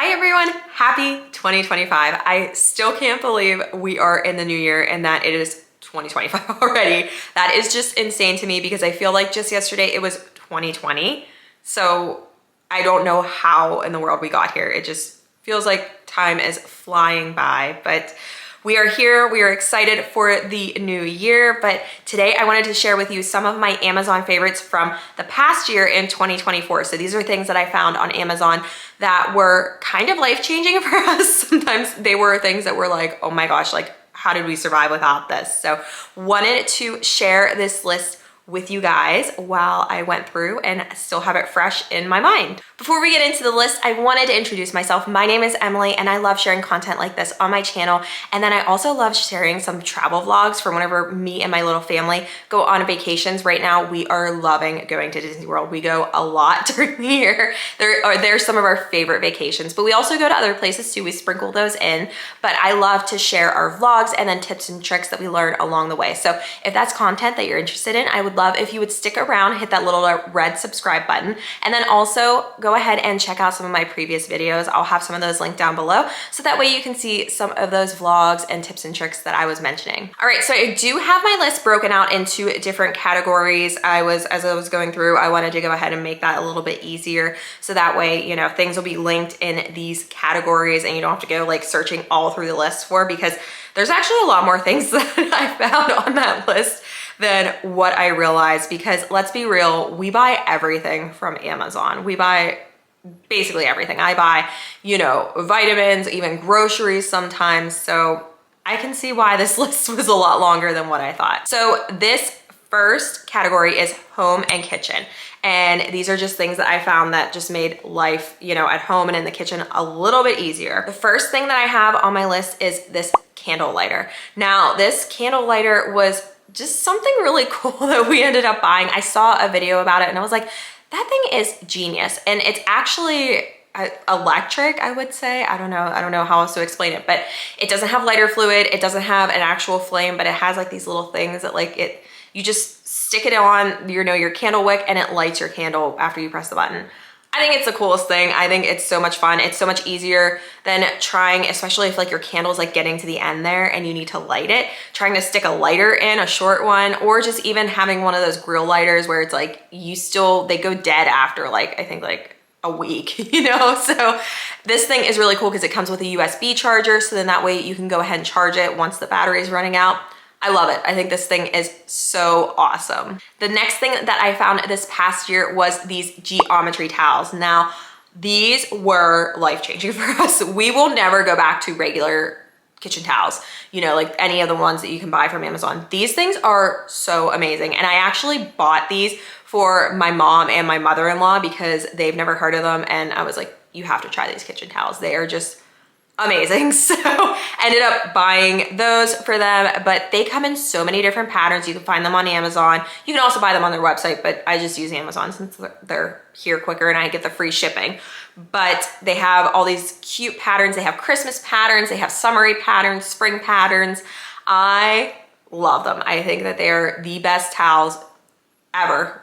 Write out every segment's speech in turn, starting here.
Hi everyone, happy 2025. I still can't believe we are in the new year and that it is 2025 already. That is just insane to me because I feel like just yesterday it was 2020. So I don't know how in the world we got here. It just feels like time is flying by, but we are here. We are excited for the new year, but today I wanted to share with you some of my Amazon favorites from the past year in 2024. So these are things that I found on Amazon that were kind of life-changing for us. Sometimes they were things that were like, oh my gosh, like how did we survive without this? So wanted to share this list with you guys while I went through and still have it fresh in my mind. Before we get into the list, I wanted to introduce myself. My name is Emily and I love sharing content like this on my channel. And then I also love sharing some travel vlogs for whenever me and my little family go on vacations. Right now, we are loving going to Disney World. We go a lot during the year. They're some of our favorite vacations, but we also go to other places too. We sprinkle those in, but I love to share our vlogs and then tips and tricks that we learn along the way. So if that's content that you're interested in, I would love if you would stick around, hit that little red subscribe button, and then also go ahead and check out some of my previous videos. I'll have some of those linked down below, so that way you can see some of those vlogs and tips and tricks that I was mentioning. All right, so I do have my list broken out into different categories. As I was going through, I wanted to go ahead and make that a little bit easier, so that way, you know, things will be linked in these categories and you don't have to go like searching all through the list because there's actually a lot more things that I found on that list than what I realized, because let's be real, we buy everything from Amazon. We buy basically everything. I buy, you know, vitamins, even groceries sometimes. So I can see why this list was a lot longer than what I thought. So this first category is home and kitchen. And these are just things that I found that just made life, you know, at home and in the kitchen a little bit easier. The first thing that I have on my list is this candle lighter. Now, this candle lighter was just something really cool that we ended up buying. I saw a video about it and I was like, that thing is genius. And it's actually electric, I would say. I don't know how else to explain it, but it doesn't have lighter fluid. It doesn't have an actual flame, but it has like these little things that like you just stick it on, you know, your candle wick and it lights your candle after you press the button. I think it's the coolest thing. I think it's so much fun. It's so much easier than trying, especially if like your candle's like getting to the end there and you need to light it, trying to stick a lighter in, a short one, or just even having one of those grill lighters where it's like they go dead after like, I think like a week, you know? So this thing is really cool because it comes with a USB charger. So then that way you can go ahead and charge it once the battery is running out. I love it. I think this thing is so awesome. The next thing that I found this past year was these geometry towels. Now, these were life-changing for us. We will never go back to regular kitchen towels, you know, like any of the ones that you can buy from Amazon. These things are so amazing. And I actually bought these for my mom and my mother-in-law because they've never heard of them. And I was like, you have to try these kitchen towels. They are just amazing. So ended up buying those for them, but they come in so many different patterns. You can find them on Amazon. You can also buy them on their website, but I just use Amazon since they're here quicker and I get the free shipping. But they have all these cute patterns. They have Christmas patterns. They have summery patterns, spring patterns. I love them. I think that they are the best towels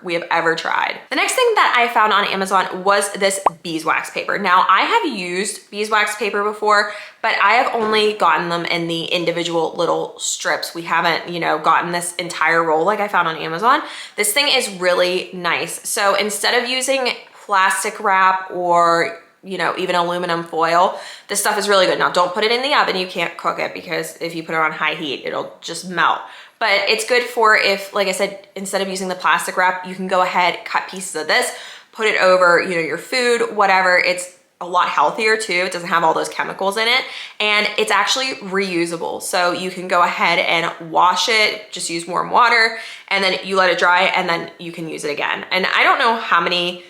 we have ever tried. The next thing that I found on Amazon was this beeswax paper. Now, I have used beeswax paper before, but I have only gotten them in the individual little strips. We haven't, you know, gotten this entire roll like I found on Amazon. This thing is really nice. So instead of using plastic wrap or, you know, even aluminum foil, this stuff is really good. Now, don't put it in the oven. You can't cook it because if you put it on high heat, it'll just melt. But it's good for if, like I said, instead of using the plastic wrap, you can go ahead, cut pieces of this, put it over, you know, your food, whatever. It's a lot healthier too. It doesn't have all those chemicals in it, and it's actually reusable. So you can go ahead and wash it, just use warm water, and then you let it dry, and then you can use it again. And I don't know how many,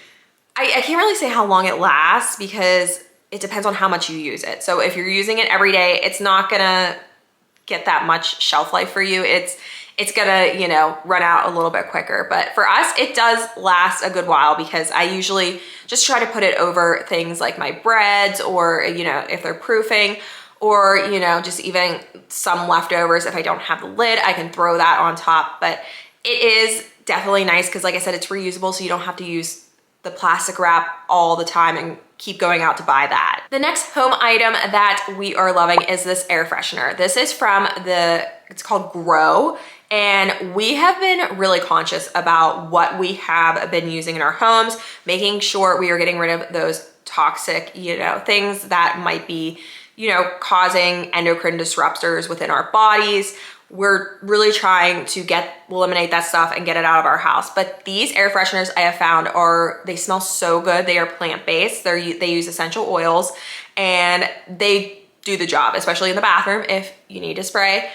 I can't really say how long it lasts because it depends on how much you use it. So if you're using it every day, it's not gonna get that much shelf life for you. It's gonna, you know, run out a little bit quicker. But for us, it does last a good while because I usually just try to put it over things like my breads or, you know, if they're proofing, or, you know, just even some leftovers. If I don't have the lid, I can throw that on top. But it is definitely nice because, like I said, it's reusable, so you don't have to use the plastic wrap all the time and keep going out to buy that. The next home item that we are loving is this air freshener. This is from it's called Grow. And we have been really conscious about what we have been using in our homes, making sure we are getting rid of those toxic, things that might be, causing endocrine disruptors within our bodies. We're really trying to eliminate that stuff and get it out of our house. But these air fresheners I have found they smell so good. They are plant-based. They use essential oils and they do the job, especially in the bathroom. If you need to spray,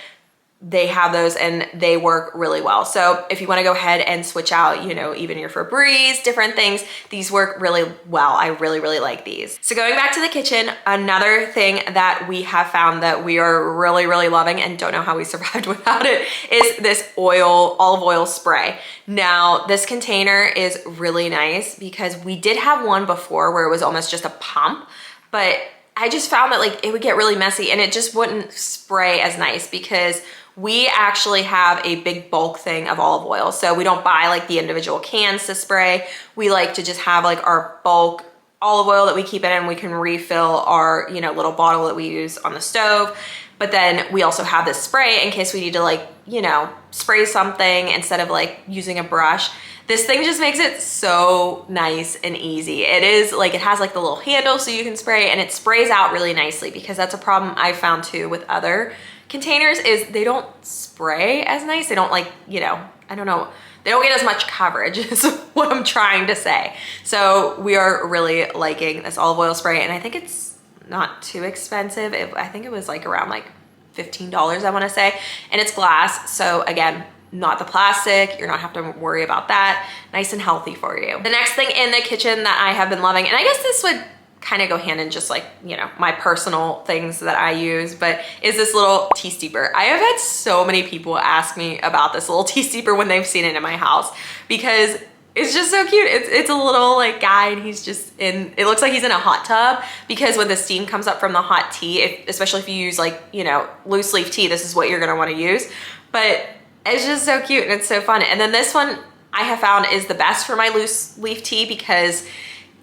they have those and they work really well. So if you want to go ahead and switch out, even your Febreze, different things, these work really well. I really, really like these. So going back to the kitchen, another thing that we have found that we are really, really loving and don't know how we survived without it is this olive oil spray. Now, this container is really nice because we did have one before where it was almost just a pump, but I just found that it would get really messy and it just wouldn't spray as nice because we actually have a big bulk thing of olive oil. So we don't buy the individual cans to spray. We like to just have our bulk olive oil that we keep in and we can refill our, little bottle that we use on the stove. But then we also have this spray in case we need to spray something instead of using a brush. This thing just makes it so nice and easy. It is it has the little handle so you can spray and it sprays out really nicely because that's a problem I found too with other containers is they don't spray as nice. They don't I don't know. They don't get as much coverage is what I'm trying to say. So we are really liking this olive oil spray and I think it's not too expensive. I think it was around $15, I want to say. And it's glass. So again, not the plastic. You're not have to worry about that. Nice and healthy for you. The next thing in the kitchen that I have been loving, and I guess this would kind of go hand in just my personal things that I use, but is this little tea steeper. I have had so many people ask me about this little tea steeper when they've seen it in my house because it's just so cute. It's a little guy and he's just it looks like he's in a hot tub because when the steam comes up from the hot tea, especially if you use loose leaf tea, this is what you're gonna wanna use. But it's just so cute and it's so fun. And then this one I have found is the best for my loose leaf tea because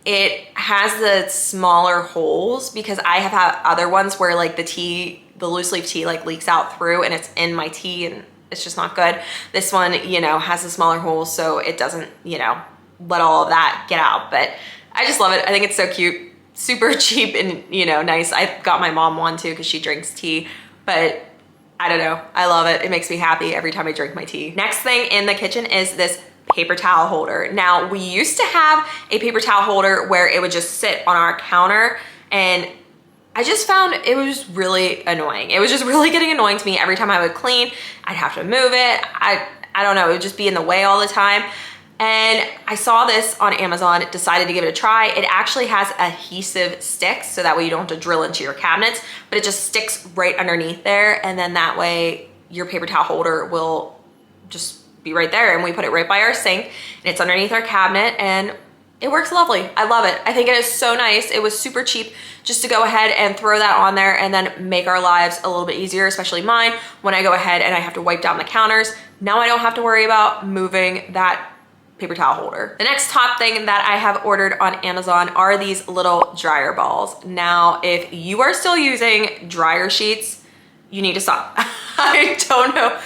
it has the smaller holes because I have had other ones where the loose leaf tea leaks out through and it's in my tea and it's just not good. This one, has the smaller holes so it doesn't, let all of that get out. But I just love it. I think it's so cute, super cheap and, nice. I got my mom one too because she drinks tea, but I don't know. I love it. It makes me happy every time I drink my tea. Next thing in the kitchen is this paper towel holder. Now, we used to have a paper towel holder where it would just sit on our counter and I just found it was really annoying. It was just really getting annoying to me. Every time I would clean, I'd have to move it. I don't know, it would just be in the way all the time. And I saw this on Amazon, decided to give it a try. It actually has adhesive sticks, so that way you don't have to drill into your cabinets, but it just sticks right underneath there. And then that way your paper towel holder will just be right there. And we put it right by our sink and it's underneath our cabinet and it works lovely. I love it. I think it is so nice. It was super cheap just to go ahead and throw that on there and then make our lives a little bit easier, especially mine, when I go ahead and I have to wipe down the counters. Now I don't have to worry about moving that paper towel holder. The next top thing that I have ordered on Amazon are these little dryer balls. Now, if you are still using dryer sheets, you need to stop. I don't know.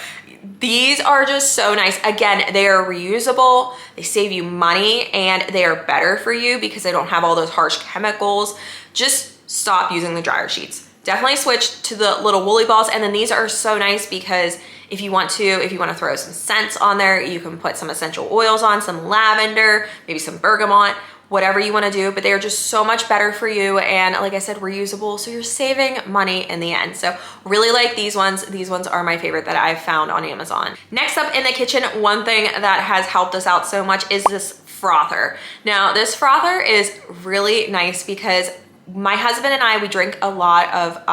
These are just so nice. Again, they are reusable, they save you money, and they are better for you because they don't have all those harsh chemicals. Just stop using the dryer sheets. Definitely switch to the little woolly balls. And then these are so nice because if you want to throw some scents on there, you can put some essential oils on, some lavender, maybe some bergamot, whatever you want to do, but they are just so much better for you. And like I said, reusable, so you're saving money in the end. So really like these ones. These ones are my favorite that I've found on Amazon. Next up in the kitchen, one thing that has helped us out so much is this frother. Now, this frother is really nice because my husband and I, we drink a lot of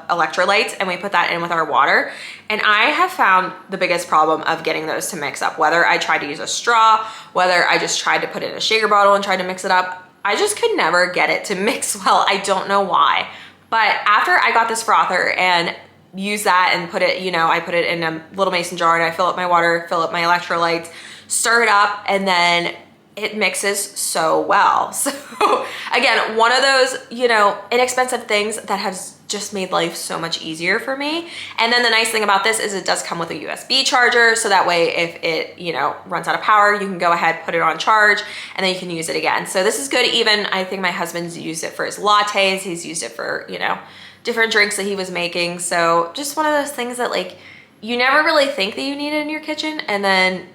electrolytes and we put that in with our water. And I have found the biggest problem of getting those to mix up, whether I tried to use a straw, whether I just tried to put it in a shaker bottle and tried to mix it up. I just could never get it to mix well. I don't know why. But after I got this frother and use that and put it, I put it in a little mason jar and I fill up my water, fill up my electrolytes, stir it up, and then it mixes so well. So again, one of those, you know, inexpensive things that has just made life so much easier for me. And then the nice thing about this is it does come with a USB charger. So that way, if it, you know, runs out of power, you can go ahead, put it on charge, and then you can use it again. So this is good. Even I think my husband's used it for his lattes. He's used it for, you know, different drinks that he was making. So just one of those things that like, you never really think that you need it in your kitchen, and then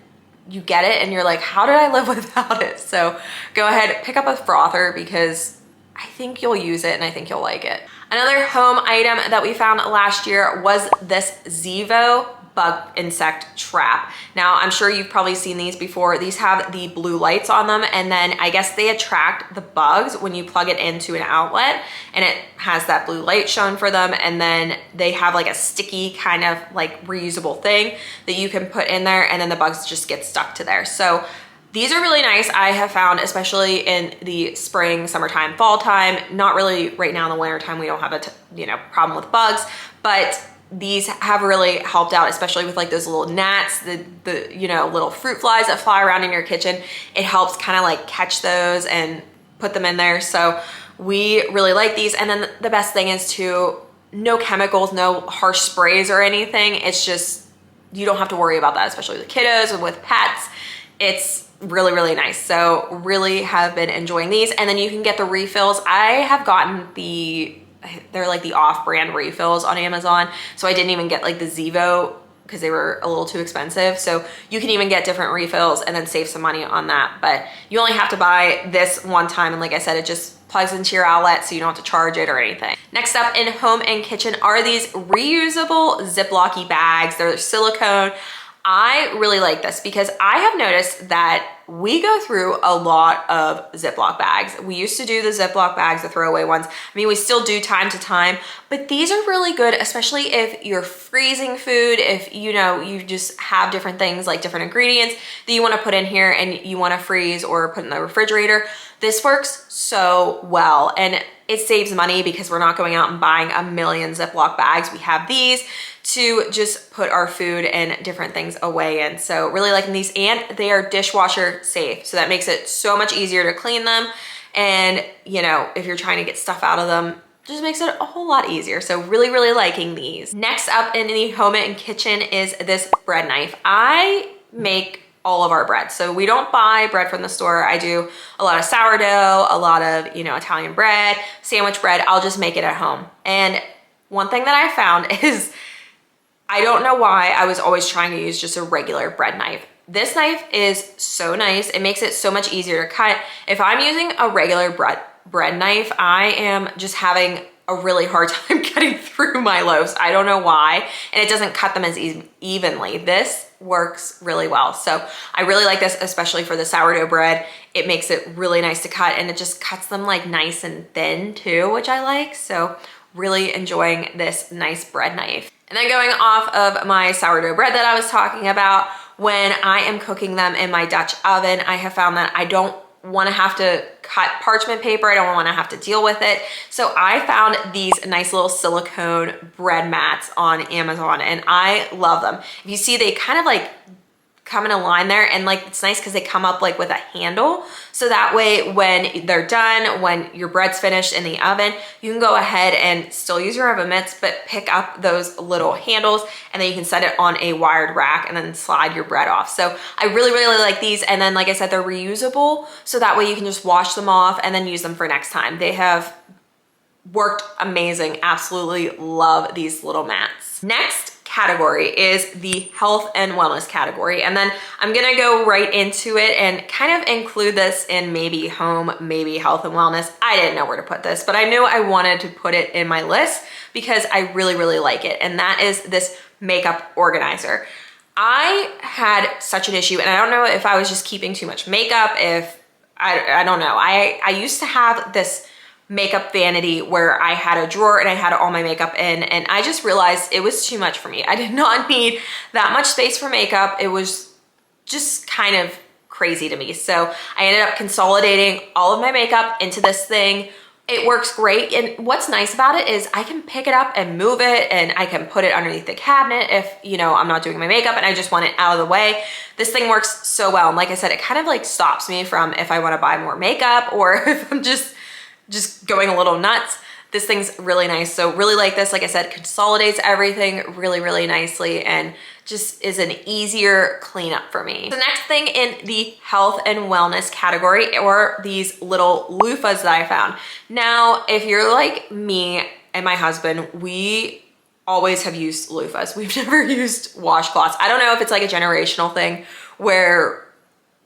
you get it and you're like, how did I live without it? So go ahead, pick up a frother because I think you'll use it and I think you'll like it. Another home item that we found last year was this Zevo bug insect trap. Now, I'm sure you've probably seen these before. These have the blue lights on them, and then I guess they attract the bugs when you plug it into an outlet, and it has that blue light shown for them, and then they have like a sticky kind of like reusable thing that you can put in there, and then the bugs just get stuck to there. So these are really nice. I have found, especially in the spring, summertime, fall time, not really right now in the winter time, we don't have a you know, problem with bugs, but these have really helped out, especially with like those little gnats, the you know, little fruit flies that fly around in your kitchen. It helps kind of like catch those and put them in there. So we really like these. And then the best thing is to no chemicals, no harsh sprays or anything. It's just, you don't have to worry about that, especially with kiddos and with pets. It's really, really nice. So really have been enjoying these. And then you can get the refills. I have gotten they're like the off-brand refills on Amazon. So I didn't even get like the Zevo because they were a little too expensive. So you can even get different refills and then save some money on that. But you only have to buy this one time. And like I said, it just plugs into your outlet so you don't have to charge it or anything. Next up in home and kitchen are these reusable Ziploc bags. They're silicone. I really like this because I have noticed that we go through a lot of Ziploc bags. We used to do the Ziploc bags, the throwaway ones. I mean, we still do time to time, but these are really good, especially if you're freezing food, if you know, you just have different things like different ingredients that you want to put in here and you want to freeze or put in the refrigerator. This works so well, and it saves money because we're not going out and buying a million Ziploc bags. We have these to just put our food and different things away in. So really liking these, and they are dishwasher safe. So that makes it so much easier to clean them. And you know, if you're trying to get stuff out of them, just makes it a whole lot easier. So really, really liking these. Next up in the home and kitchen is this bread knife. I make all of our bread. So we don't buy bread from the store. I do a lot of sourdough, a lot of, you know, Italian bread, sandwich bread. I'll just make it at home. And one thing that I found is, I don't know why I was always trying to use just a regular bread knife. This knife is so nice. It makes it so much easier to cut. If I'm using a regular bread knife, I am just having a really hard time cutting through my loaves. I don't know why. And it doesn't cut them as evenly. This works really well. So I really like this, especially for the sourdough bread. It makes it really nice to cut, and it just cuts them like nice and thin too, which I like. So really enjoying this nice bread knife. And then going off of my sourdough bread that I was talking about, when I am cooking them in my Dutch oven, I have found that I don't want to have to cut parchment paper. I don't want to have to deal with it. So I found these nice little silicone bread mats on Amazon, and I love them. If you see, they kind of like come in a line there, and like it's nice because they come up like with a handle, so that way when they're done, when your bread's finished in the oven, you can go ahead and still use your oven mitts, but pick up those little handles, and then you can set it on a wired rack and then slide your bread off. So I really, really like these. And then like I said, they're reusable, so that way you can just wash them off and then use them for next time. They have worked amazing. Absolutely love these little mats. Next category is the health and wellness category. And then I'm gonna go right into it and kind of include this in maybe home, maybe health and wellness. I didn't know where to put this, but I knew I wanted to put it in my list because I really, really like it. And that is this makeup organizer. I had such an issue, and I don't know if I was just keeping too much makeup, if I don't know. I used to have this makeup vanity where I had a drawer and I had all my makeup in, and I just realized it was too much for me. I did not need that much space for makeup. It was just kind of crazy to me. So I ended up consolidating all of my makeup into this thing. It works great. And what's nice about it is I can pick it up and move it, and I can put it underneath the cabinet if, you know, I'm not doing my makeup and I just want it out of the way. This thing works so well. And like I said, it kind of like stops me from if I want to buy more makeup or if I'm just going a little nuts. This thing's really nice. So really like this. Like I said, consolidates everything really, really nicely and just is an easier cleanup for me. The next thing in the health and wellness category are these little loofahs that I found. Now, if you're like me and my husband, we always have used loofahs. We've never used washcloths. I don't know if it's like a generational thing where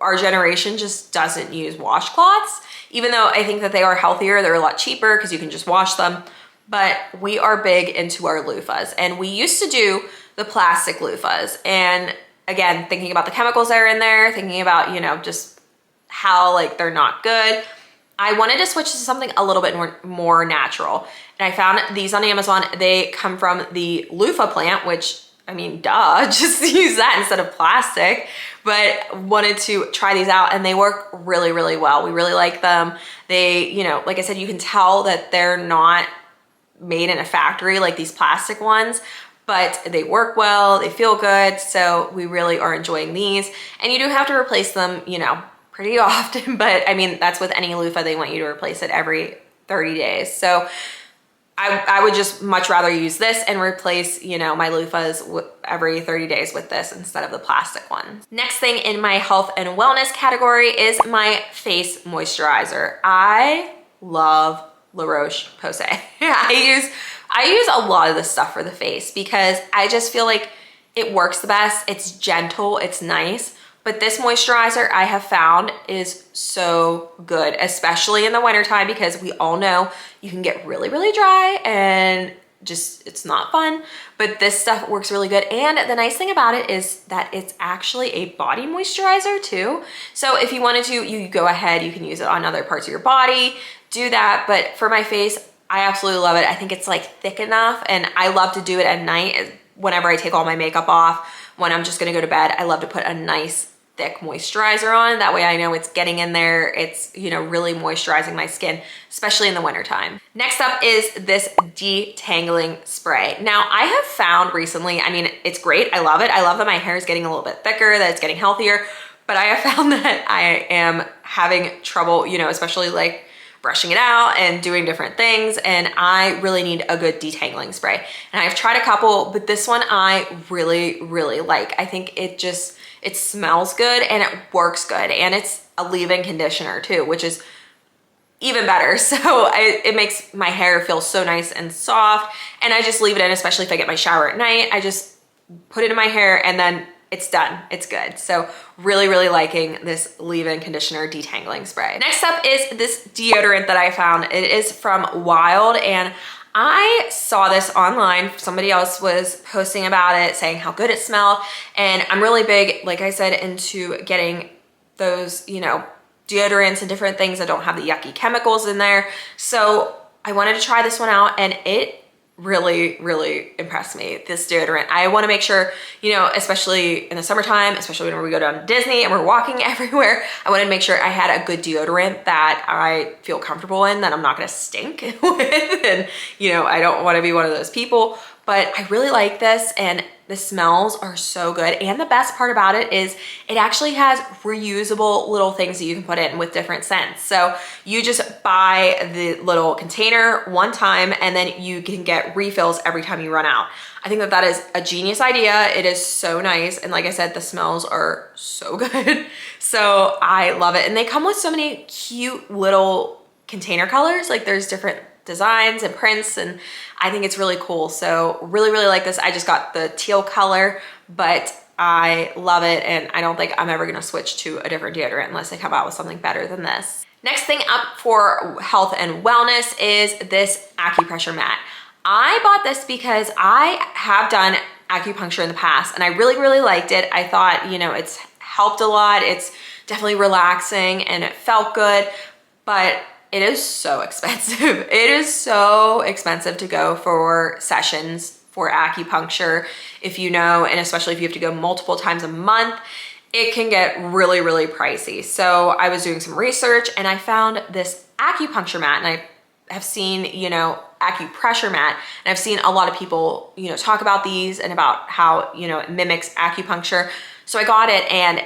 our generation just doesn't use washcloths, even though I think that they are healthier. They're a lot cheaper because you can just wash them. But we are big into our loofahs, and we used to do the plastic loofahs. And again, thinking about the chemicals that are in there, thinking about, you know, just how like they're not good, I wanted to switch to something a little bit more natural. And I found these on Amazon. They come from the loofah plant, which, I mean, duh, just use that instead of plastic. But wanted to try these out, and they work really, really well. We really like them. They, you know, like I said, you can tell that they're not made in a factory like these plastic ones, but they work well, they feel good. So we really are enjoying these. And you do have to replace them, you know, pretty often, but I mean, that's with any loofah, they want you to replace it every 30 days. So I would just much rather use this and replace, you know, my loofahs every 30 days with this instead of the plastic one. Next thing in my health and wellness category is my face moisturizer. I love La Roche-Posay. I use a lot of this stuff for the face because I just feel like it works the best. It's gentle, it's nice. But this moisturizer I have found is so good, especially in the wintertime, because we all know you can get really, really dry and just, it's not fun. But this stuff works really good. And the nice thing about it is that it's actually a body moisturizer too. So if you wanted to, you go ahead, you can use it on other parts of your body, do that. But for my face, I absolutely love it. I think it's like thick enough, and I love to do it at night whenever I take all my makeup off. When I'm just gonna go to bed, I love to put a nice thick moisturizer on. That way I know it's getting in there. It's, you know, really moisturizing my skin, especially in the wintertime. Next up is this detangling spray. Now I have found recently, I mean, it's great. I love it. I love that my hair is getting a little bit thicker, that it's getting healthier, but I have found that I am having trouble, you know, especially like brushing it out and doing different things. And I really need a good detangling spray. And I've tried a couple, but this one I really, really like. I think it smells good and it works good. And it's a leave-in conditioner too, which is even better. So it makes my hair feel so nice and soft. And I just leave it in, especially if I get my shower at night. I just put it in my hair and then it's done. It's good. So really, really liking this leave-in conditioner detangling spray. Next up is this deodorant that I found. It is from Wild, and I saw this online. Somebody else was posting about it, saying how good it smelled. And I'm really big, like I said, into getting those, you know, deodorants and different things that don't have the yucky chemicals in there. So I wanted to try this one out, and it really, really impressed me, this deodorant. I want to make sure, you know, especially in the summertime, especially when we go down to Disney and we're walking everywhere, I wanted to make sure I had a good deodorant that I feel comfortable in, that I'm not going to stink with. And, you know, I don't want to be one of those people, but I really like this, and the smells are so good. And the best part about it is it actually has reusable little things that you can put in with different scents. So you just buy the little container one time, and then you can get refills every time you run out. I think that that is a genius idea. It is so nice. And like I said, the smells are so good. So I love it. And they come with so many cute little container colors. Like there's different designs and prints, and I think it's really cool. So really, really like this. I just got the teal color, but I love it, and I don't think I'm ever gonna switch to a different deodorant unless they come out with something better than this. Next thing up for health and wellness is this acupressure mat. I bought this because I have done acupuncture in the past, and I really, really liked it. I thought, you know, it's helped a lot. It's definitely relaxing and it felt good, but it is so expensive. It is so expensive to go for sessions for acupuncture, if you know, and especially if you have to go multiple times a month, it can get really, really pricey. So I was doing some research and I found this acupuncture mat, and I have seen, you know, acupressure mat, and I've seen a lot of people, you know, talk about these and about how, you know, it mimics acupuncture. So I got it, and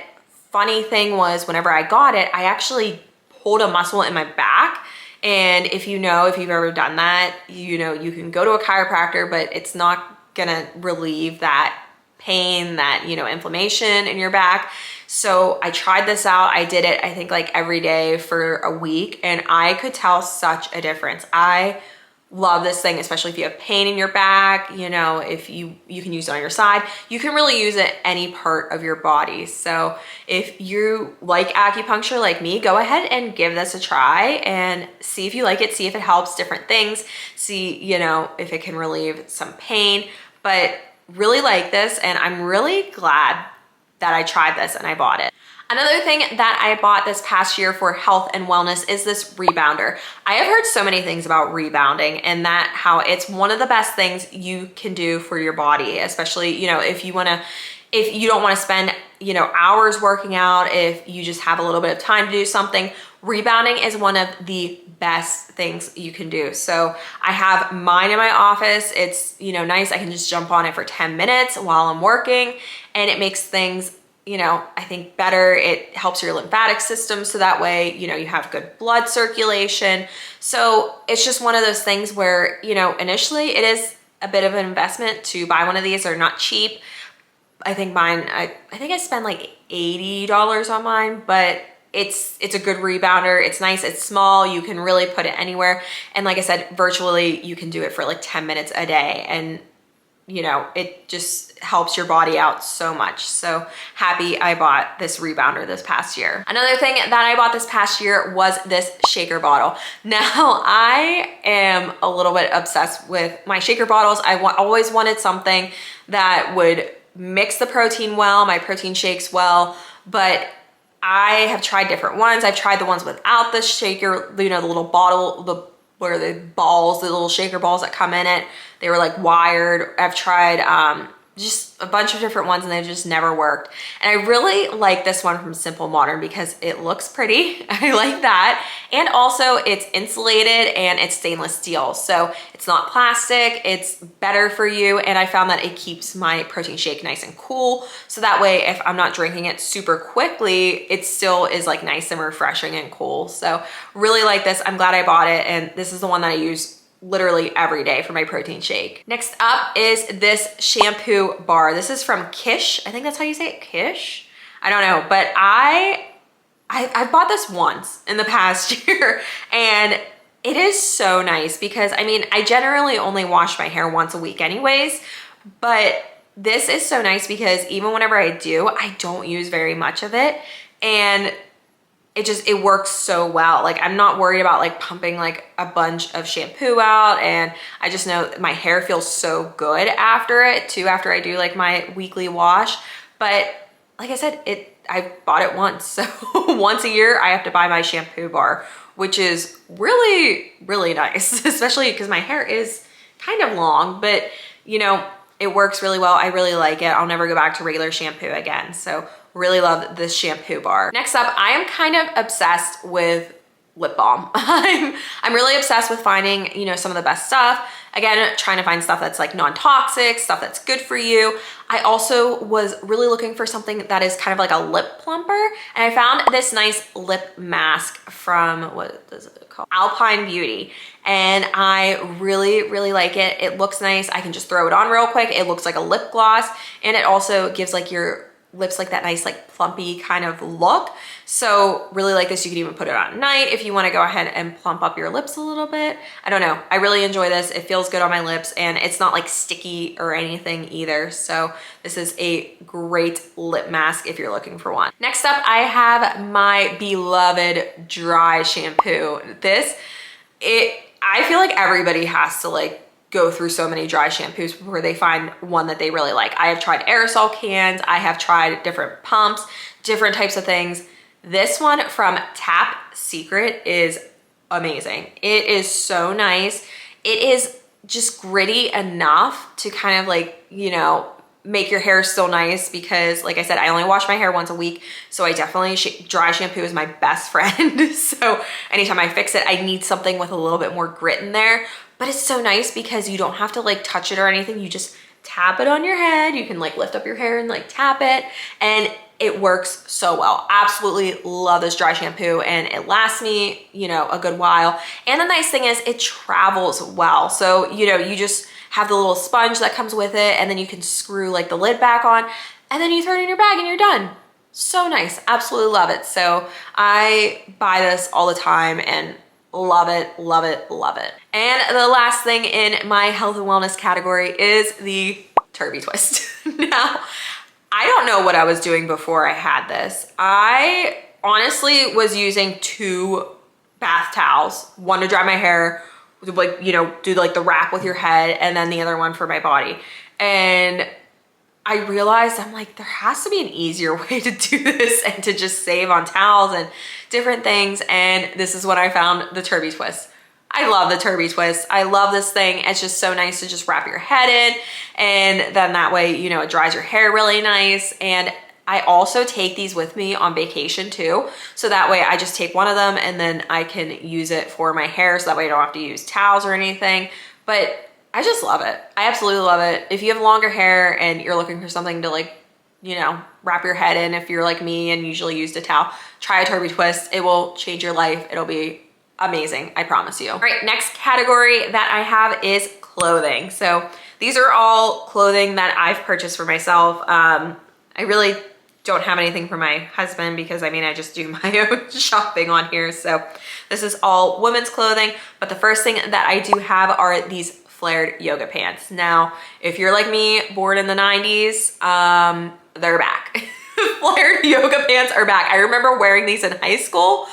funny thing was, whenever I got it, I actually pulled a muscle in my back. And if you've ever done that, you know, you can go to a chiropractor, but it's not gonna relieve that pain, that, you know, inflammation in your back. So I tried this out. I did it, I think, like every day for a week, and I could tell such a difference. I love this thing, especially if you have pain in your back, you know, if you can use it on your side. You can really use it any part of your body. So if you like acupuncture like me, go ahead and give this a try and see if you like it, see if it helps different things, see, you know, if it can relieve some pain. But really like this, and I'm really glad that I tried this and I bought it. Another thing that I bought this past year for health and wellness is this rebounder. I have heard so many things about rebounding, and that how it's one of the best things you can do for your body, especially, you know, if you don't want to spend, you know, hours working out, if you just have a little bit of time to do something, rebounding is one of the best things you can do. So I have mine in my office. It's, you know, nice. I can just jump on it for 10 minutes while I'm working, and it makes things, you know, I think better. It helps your lymphatic system, so that way, you know, you have good blood circulation. So it's just one of those things where, you know, initially it is a bit of an investment to buy one of these. They're not cheap. I think mine, I think I spent like $80 on mine, but it's a good rebounder. It's nice, it's small, you can really put it anywhere. And like I said, virtually you can do it for like 10 minutes a day, and you know, it just helps your body out so much. So happy I bought this rebounder this past year. Another thing that I bought this past year was this shaker bottle. Now, I am a little bit obsessed with my shaker bottles. I always wanted something that would mix the protein well, my protein shakes well, but I have tried different ones. I've tried the ones without the shaker, you know, the little bottle, what are the balls, the little shaker balls that come in it. They were like wired. I've tried just a bunch of different ones, and they've just never worked. And I really like this one from Simple Modern because it looks pretty. I like that. And also it's insulated and it's stainless steel. So it's not plastic, it's better for you. And I found that it keeps my protein shake nice and cool. So that way, if I'm not drinking it super quickly, it still is like nice and refreshing and cool. So really like this. I'm glad I bought it. And this is the one that I use literally every day for my protein shake. Next up is this shampoo bar. This is from Kish. I think that's how you say it, Kish? I don't know, but I bought this once in the past year, and it is so nice because, I mean, I generally only wash my hair once a week anyways, but this is so nice because even whenever I do, I don't use very much of it, and it works so well. Like, I'm not worried about like pumping like a bunch of shampoo out, and I just know my hair feels so good after it too, after I do like my weekly wash. But like I said, I bought it once. So once a year I have to buy my shampoo bar, which is really, really nice, especially because my hair is kind of long, but you know, it works really well. I really like it. I'll never go back to regular shampoo again. So really love this shampoo bar. Next up, I am kind of obsessed with lip balm. I'm really obsessed with finding, you know, some of the best stuff. Again, trying to find stuff that's like non-toxic, stuff that's good for you. I also was really looking for something that is kind of like a lip plumper, and I found this nice lip mask from, what is it called? Alpine Beauty. And I really, really like it. It looks nice. I can just throw it on real quick. It looks like a lip gloss, and it also gives like your lips like that nice like plumpy kind of look. So really like this. You can even put it on at night if you want to go ahead and plump up your lips a little bit. I don't know, I really enjoy this. It feels good on my lips, and it's not like sticky or anything either. So this is a great lip mask if you're looking for one. Next up, I have my beloved dry shampoo. I feel like everybody has to like go through so many dry shampoos before they find one that they really like. I have tried aerosol cans, I have tried different pumps, different types of things. This one from Tap Secret is amazing. It is so nice. It is just gritty enough to kind of like, you know, make your hair still nice, because like I said, I only wash my hair once a week. So I definitely, dry shampoo is my best friend. So anytime I fix it, I need something with a little bit more grit in there. But it's so nice because you don't have to like touch it or anything. You just tap it on your head. You can like lift up your hair and like tap it, and it works so well. Absolutely love this dry shampoo, and it lasts me, you know, a good while. And the nice thing is it travels well. So, you know, you just have the little sponge that comes with it, and then you can screw like the lid back on, and then you throw it in your bag and you're done. So nice. Absolutely love it. So I buy this all the time and love it, love it, love it. And the last thing in my health and wellness category is the Turbie Twist. Now, I don't know what I was doing before I had this. I honestly was using 2 bath towels, one to dry my hair, like, you know, do like the wrap with your head, and then the other one for my body. And I realized, I'm like, there has to be an easier way to do this and to just save on towels and different things. And this is when I found the Turbie Twist. I love the Turbie Twist. I love this thing. It's just so nice to just wrap your head in, and then that way, you know, it dries your hair really nice. And I also take these with me on vacation too. So that way I just take one of them and then I can use it for my hair. So that way I don't have to use towels or anything. But I just love it. I absolutely love it. If you have longer hair and you're looking for something to like, you know, wrap your head in, if you're like me and usually used a towel, try a Turbie Twist. It will change your life. It'll be amazing, I promise you. All right, next category that I have is clothing. So these are all clothing that I've purchased for myself. I really don't have anything for my husband because I mean, I just do my own shopping on here. So this is all women's clothing. But the first thing that I do have are these flared yoga pants. Now, if you're like me, born in the 90s, they're back. Flared yoga pants are back. I remember wearing these in high school.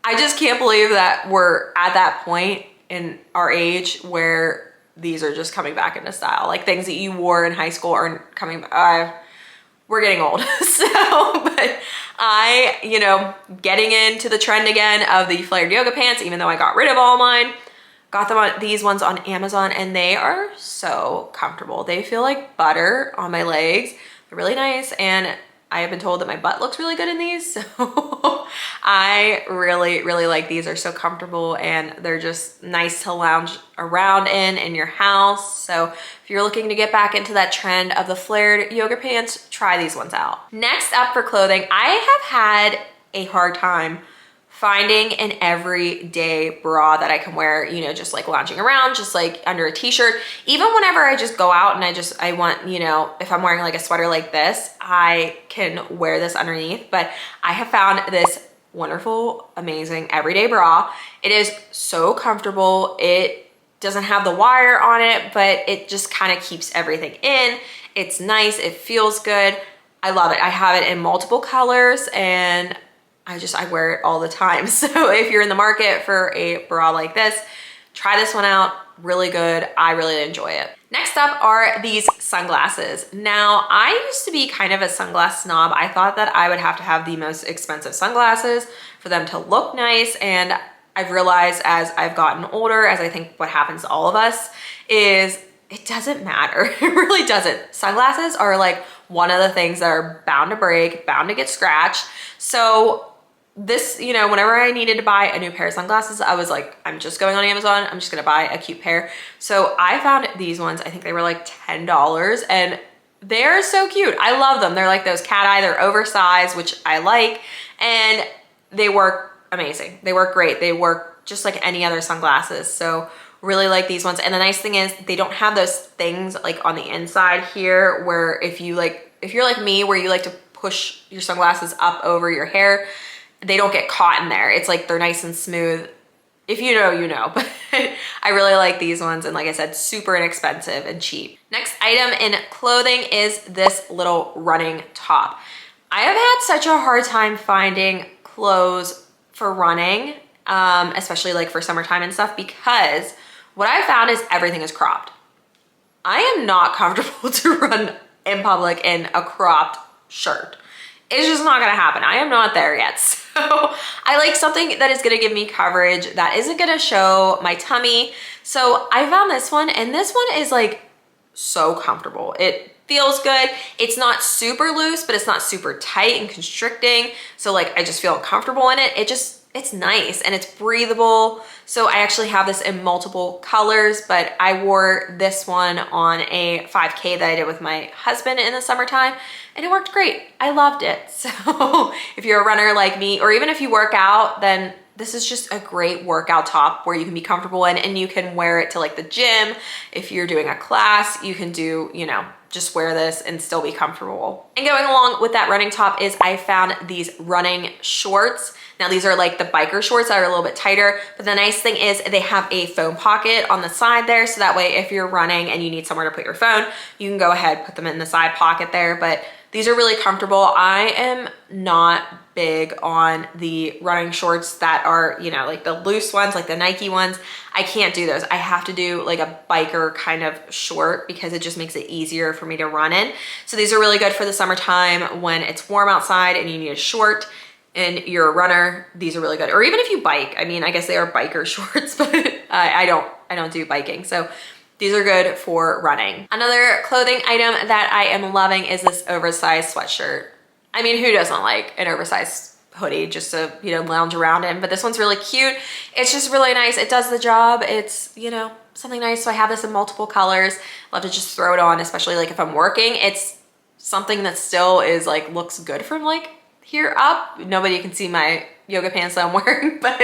I just can't believe that we're at that point in our age where these are just coming back into style. Like things that you wore in high school are coming back. We're getting old. But I, you know, getting into the trend again of the flared yoga pants, even though I got rid of all mine, got them on these ones on Amazon, and they are so comfortable. They feel like butter on my legs. They're really nice, and I have been told that my butt looks really good in these. So I really, really like these. They're so comfortable, and they're just nice to lounge around in your house. So if you're looking to get back into that trend of the flared yoga pants, try these ones out. Next up for clothing, I have had a hard time finding an everyday bra that I can wear, you know, just like lounging around, just like under a t-shirt. Even whenever I just go out and I want, you know, if I'm wearing like a sweater like this, I can wear this underneath. But I have found this wonderful, amazing everyday bra. It is so comfortable. It doesn't have the wire on it, but it just kind of keeps everything in. It's nice, it feels good. I love it. I have it in multiple colors, and I wear it all the time. So if you're in the market for a bra like this, try this one out. Really good. I really enjoy it. Next up are these sunglasses. Now, I used to be kind of a sunglass snob. I thought that I would have to have the most expensive sunglasses for them to look nice. And I've realized as I've gotten older, as I think what happens to all of us, is it doesn't matter. It really doesn't. Sunglasses are like one of the things that are bound to break, bound to get scratched. So this, you know, whenever I needed to buy a new pair of sunglasses, I was like, I'm just going on Amazon. I'm just gonna buy a cute pair. So I found these ones. I think they were like $10, and they're so cute. I love them. They're like those cat eye. They're oversized, which I like, and they work amazing. They work great. They work just like any other sunglasses. So really like these ones. And the nice thing is they don't have those things like on the inside here where if you're like me, where you like to push your sunglasses up over your hair, they don't get caught in there. It's like they're nice and smooth. If you know, you know. But I really like these ones, and like I said, super inexpensive and cheap. Next item in clothing is this little running top. I have had such a hard time finding clothes for running, especially like for summertime and stuff, because what I found is everything is cropped. I am not comfortable to run in public in a cropped shirt. It's just not gonna happen. I am not there yet. So I like something that is gonna give me coverage, that isn't gonna show my tummy. So I found this one, and this one is like so comfortable. It feels good. It's not super loose, but it's not super tight and constricting. So like I just feel comfortable in it. It's nice and it's breathable. So I actually have this in multiple colors, but I wore this one on a 5K that I did with my husband in the summertime and it worked great. I loved it. So if you're a runner like me, or even if you work out, then this is just a great workout top where you can be comfortable in, and you can wear it to like the gym. If you're doing a class, you can do, you know, just wear this and still be comfortable. And going along with that running top is I found these running shorts. Now these are like the biker shorts that are a little bit tighter, but the nice thing is they have a phone pocket on the side there. So that way if you're running and you need somewhere to put your phone, you can go ahead, put them in the side pocket there. But these are really comfortable. I am not big on the running shorts that are, you know, like the loose ones, like the Nike ones. I can't do those. I have to do like a biker kind of short because it just makes it easier for me to run in. So these are really good for the summertime when it's warm outside and you need a short and you're a runner. These are really good. Or even if you bike, I mean, I guess they are biker shorts, but I don't do biking. So these are good for running. Another clothing item that I am loving is this oversized sweatshirt. I mean, who doesn't like an oversized hoodie just to, you know, lounge around in? But this one's really cute. It's just really nice. It does the job. It's, you know, something nice. So I have this in multiple colors. Love to just throw it on, especially like if I'm working. It's something that still is like, looks good from like here up. Nobody can see my yoga pants that I'm wearing, but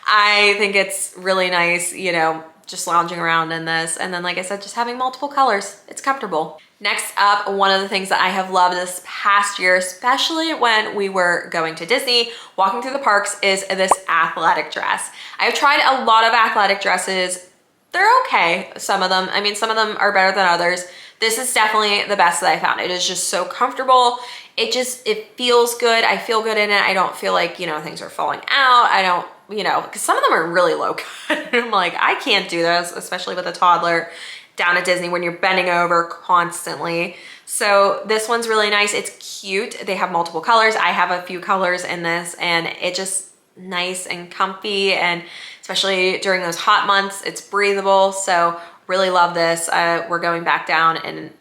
I think it's really nice, you know, just lounging around in this. And then, like I said, just having multiple colors. It's comfortable. Next up, one of the things that I have loved this past year, especially when we were going to Disney, walking through the parks, is this athletic dress. I've tried a lot of athletic dresses. They're okay, some of them. I mean, some of them are better than others. This is definitely the best that I found. It is just so comfortable. It feels good. I feel good in it. I don't feel like, you know, things are falling out. I don't, you know, because some of them are really low cut. I'm like, I can't do this, especially with a toddler down at Disney when you're bending over constantly. So this one's really nice. It's cute. They have multiple colors. I have a few colors in this, and it just nice and comfy, and especially during those hot months, it's breathable. So really love this. We're going back down in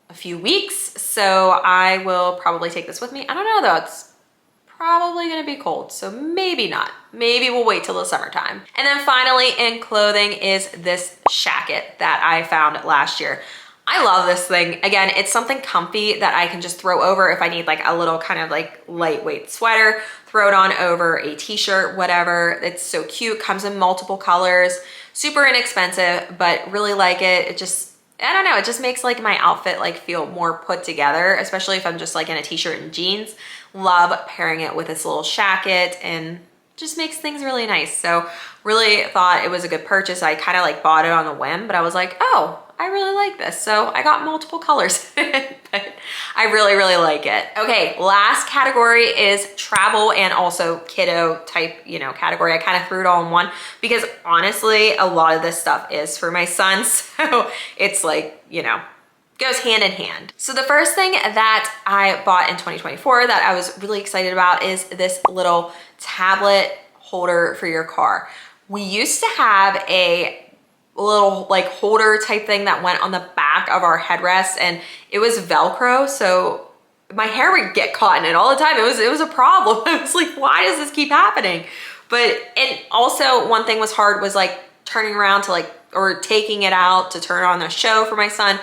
a few weeks, so I will probably take this with me. I don't know though, it's probably gonna be cold, so maybe not. Maybe we'll wait till the summertime. And then finally in clothing is this shacket that I found last year. I love this thing. Again, it's something comfy that I can just throw over if I need like a little kind of like lightweight sweater, throw it on over a t-shirt, whatever. It's so cute, comes in multiple colors, super inexpensive, but really like it. It just, I don't know, it just makes like my outfit like feel more put together, especially if I'm just like in a t-shirt and jeans. Love pairing it with this little shacket, and just makes things really nice. So really thought it was a good purchase. I kind of like bought it on a whim, but I was like, oh, I really like this. So I got multiple colors, but I really, really like it. Okay, last category is travel and also kiddo type, you know, category. I kind of threw it all in one because honestly, a lot of this stuff is for my son. So it's like, you know, goes hand in hand. So the first thing that I bought in 2024 that I was really excited about is this little tablet holder for your car. We used to have a little like holder type thing that went on the back of our headrest, and it was Velcro, so my hair would get caught in it all the time. It was a problem. I was like, why does this keep happening? But, and also one thing was hard was like turning around to like, or taking it out to turn on the show for my son.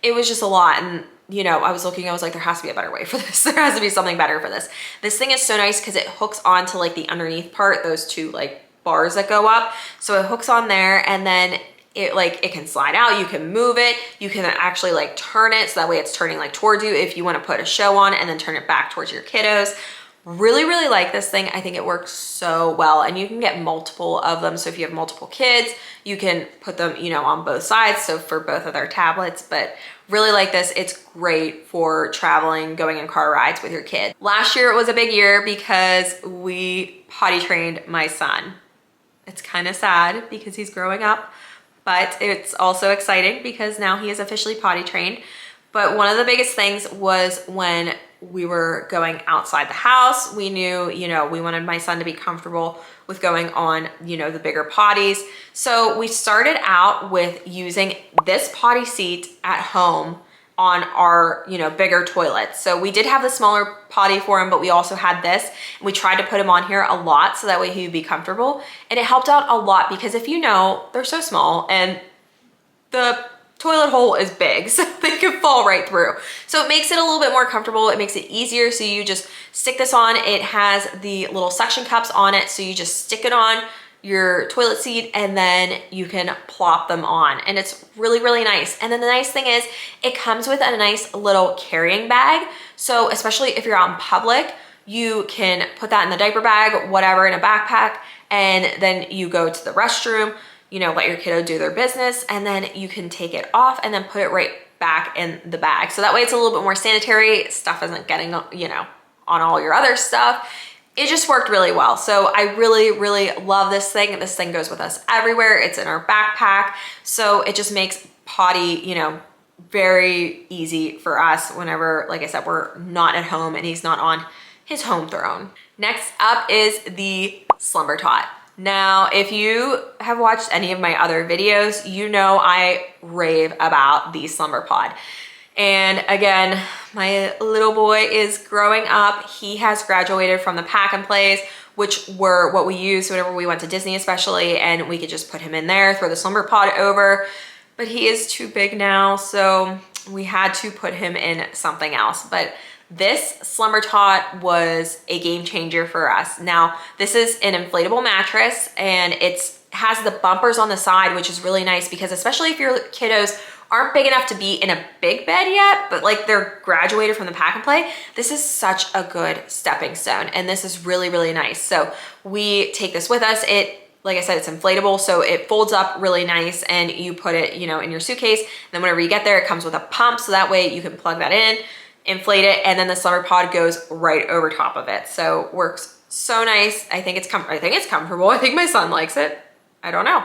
It was just a lot. And you know, I was looking, I was like, there has to be a better way for this. There has to be something better for this. This thing is so nice because it hooks onto like the underneath part, those two like bars that go up. So it hooks on there, and then it can slide out, you can move it, you can actually like turn it so that way it's turning like towards you if you want to put a show on, and then turn it back towards your kiddos. Really, really like this thing. I think it works so well, and you can get multiple of them. So if you have multiple kids, you can put them, you know, on both sides. So for both of their tablets, but really like this. It's great for traveling, going in car rides with your kid. Last year it was a big year because we potty trained my son. It's kind of sad because he's growing up, but it's also exciting because now he is officially potty trained. But one of the biggest things was when we were going outside the house, we knew, you know, we wanted my son to be comfortable with going on, you know, the bigger potties. So we started out with using this potty seat at home on our, you know, bigger toilets. So we did have the smaller potty for him, but we also had this, and we tried to put him on here a lot so that way he would be comfortable. And it helped out a lot because if you know, they're so small and the toilet hole is big, so they can fall right through. So it makes it a little bit more comfortable. It makes it easier. So you just stick this on. It has the little suction cups on it. So you just stick it on your toilet seat and then you can plop them on, and it's really, really nice. And then the nice thing is it comes with a nice little carrying bag. So especially if you're out in public, you can put that in the diaper bag, whatever, in a backpack, and then you go to the restroom, you know, let your kiddo do their business, and then you can take it off and then put it right back in the bag. So that way it's a little bit more sanitary. Stuff isn't getting, you know, on all your other stuff. It just worked really well. So I really, really love this thing. This thing goes with us everywhere. It's in our backpack. So it just makes potty, you know, very easy for us whenever, like I said, we're not at home and he's not on his home throne. Next up is the Slumber Tot. Now, if you have watched any of my other videos, you know I rave about the Slumber Pod. And again, my little boy is growing up. He has graduated from the pack and plays, which were what we used whenever we went to Disney especially, and we could just put him in there, throw the Slumber Pod over, but he is too big now, so we had to put him in something else. But this Slumber Tot was a game changer for us. Now, this is an inflatable mattress, and it has the bumpers on the side, which is really nice because especially if your kiddos aren't big enough to be in a big bed yet, but like they're graduated from the pack and play, this is such a good stepping stone. And this is really, really nice. So we take this with us. It, like I said, it's inflatable, so it folds up really nice and you put it, you know, in your suitcase. Then whenever you get there, it comes with a pump. So that way you can plug that in, inflate it, and then the Slumber Pod goes right over top of it. So works so nice. I think it's comfortable. I think my son likes it. I don't know.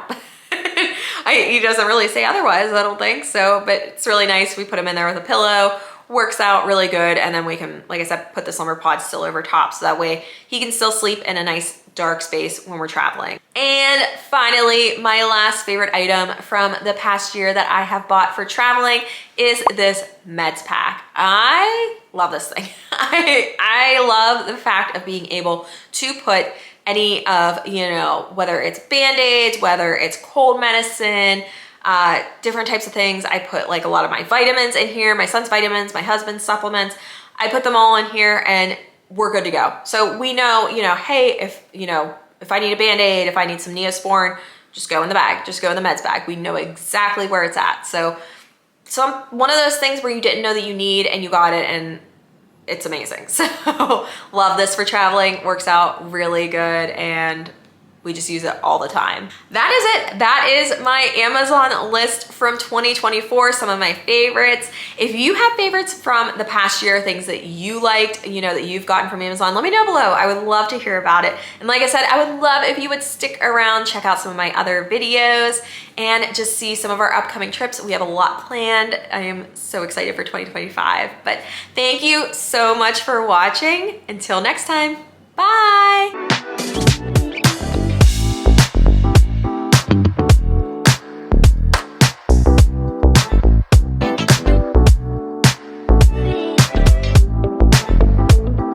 He doesn't really say otherwise, I don't think so, but it's really nice. We put him in there with a pillow, works out really good, and then we can, like I said, put the Slumber Pod still over top so that way he can still sleep in a nice dark space when we're traveling. And finally, my last favorite item from the past year that I have bought for traveling is this Meds pack. I love this thing. I love the fact of being able to put any of, you know, whether it's Band-Aids, whether it's cold medicine, different types of things. I put like a lot of my vitamins in here, my son's vitamins, my husband's supplements. I put them all in here and we're good to go. So we know, you know, hey, if I need a Band-Aid, if I need some Neosporin, just go in the bag, just go in the Meds bag. We know exactly where it's at. So one of those things where you didn't know that you need and you got it, and it's amazing. So love this for traveling, works out really good, and we just use it all the time. That is it. That is my Amazon list from 2024, some of my favorites. If you have favorites from the past year, things that you liked, you know, that you've gotten from Amazon, let me know below. I would love to hear about it. And like I said, I would love if you would stick around, check out some of my other videos, and just see some of our upcoming trips. We have a lot planned. I am so excited for 2025. But thank you so much for watching. Until next time, bye.